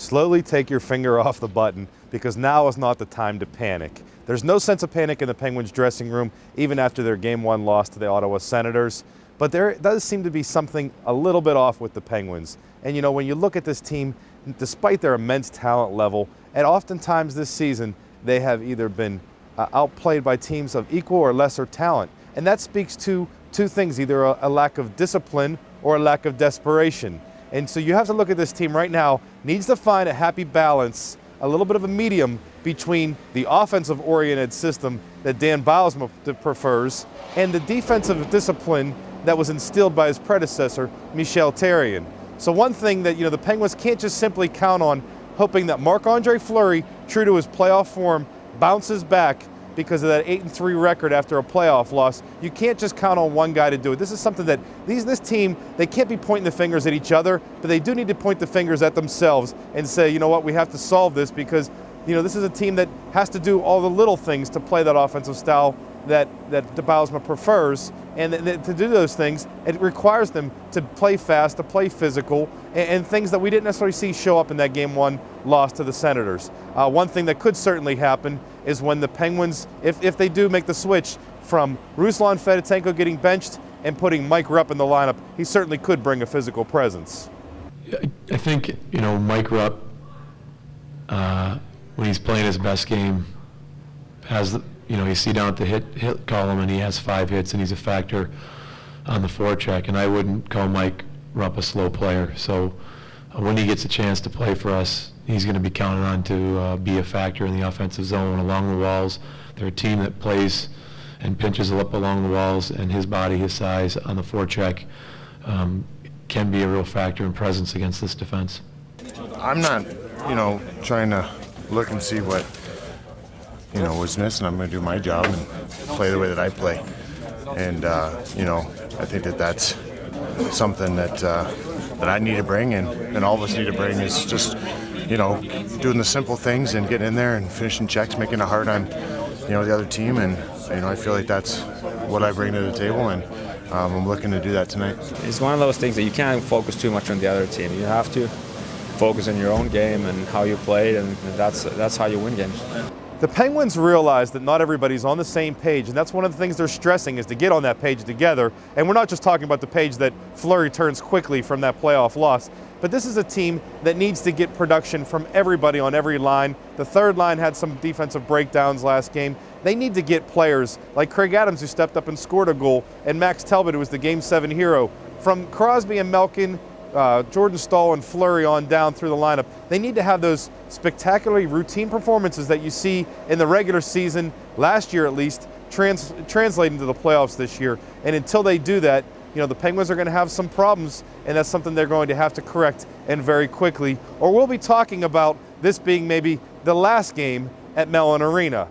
slowly take your finger off the button, because now is not the time to panic. There's no sense of panic in the Penguins dressing room, even after their Game 1 loss to the Ottawa Senators. But there does seem to be something a little bit off with the Penguins. And when you look at this team, despite their immense talent level, and oftentimes this season, they have either been outplayed by teams of equal or lesser talent. And that speaks to two things, either a lack of discipline or a lack of desperation. And so you have to look at this team right now, needs to find a happy balance, a little bit of a medium between the offensive-oriented system that Dan Bylsma prefers and the defensive discipline that was instilled by his predecessor, Michel Therrien. So one thing that the Penguins can't just simply count on, hoping that Marc-Andre Fleury, true to his playoff form, bounces back because of that 8-3 record after a playoff loss. You can't just count on one guy to do it. This is something that this team, they can't be pointing the fingers at each other, but they do need to point the fingers at themselves and say, you know what, we have to solve this, because this is a team that has to do all the little things to play that offensive style that Bylsma prefers. And to do those things, it requires them to play fast, to play physical, and things that we didn't necessarily see show up in that Game 1 loss to the Senators. One thing that could certainly happen is when the Penguins, if they do make the switch from Ruslan Fedotenko getting benched and putting Mike Rupp in the lineup, he certainly could bring a physical presence. I think, Mike Rupp, when he's playing his best game, has you see down at the hit column, and he has 5 hits, and he's a factor on the forecheck. And I wouldn't call Mike Rupp a slow player. So when he gets a chance to play for us, he's going to be counted on to be a factor in the offensive zone along the walls. They're a team that plays and pinches up along the walls, and his body, his size on the forecheck can be a real factor in presence against this defense. I'm not, trying to look and see what was missing. I'm going to do my job and play the way that I play. And, I think that's something that I need to bring, and all of us need to bring, is just, doing the simple things and getting in there and finishing checks, making it hard on, the other team. And, I feel like that's what I bring to the table, and I'm looking to do that tonight. It's one of those things that you can't focus too much on the other team. You have to focus on your own game and how you played, and that's how you win games. The Penguins realize that not everybody's on the same page, and that's one of the things they're stressing, is to get on that page together. And we're not just talking about the page that Fleury turns quickly from that playoff loss, but this is a team that needs to get production from everybody on every line. The third line had some defensive breakdowns last game. They need to get players like Craig Adams, who stepped up and scored a goal, and Max Talbot, who was the Game 7 hero. From Crosby and Malkin, Jordan Staal and Fleury on down through the lineup, they need to have those spectacularly routine performances that you see in the regular season, last year at least, translating to the playoffs this year. And until they do that, the Penguins are going to have some problems, and that's something they're going to have to correct, and very quickly. Or we'll be talking about this being maybe the last game at Mellon Arena.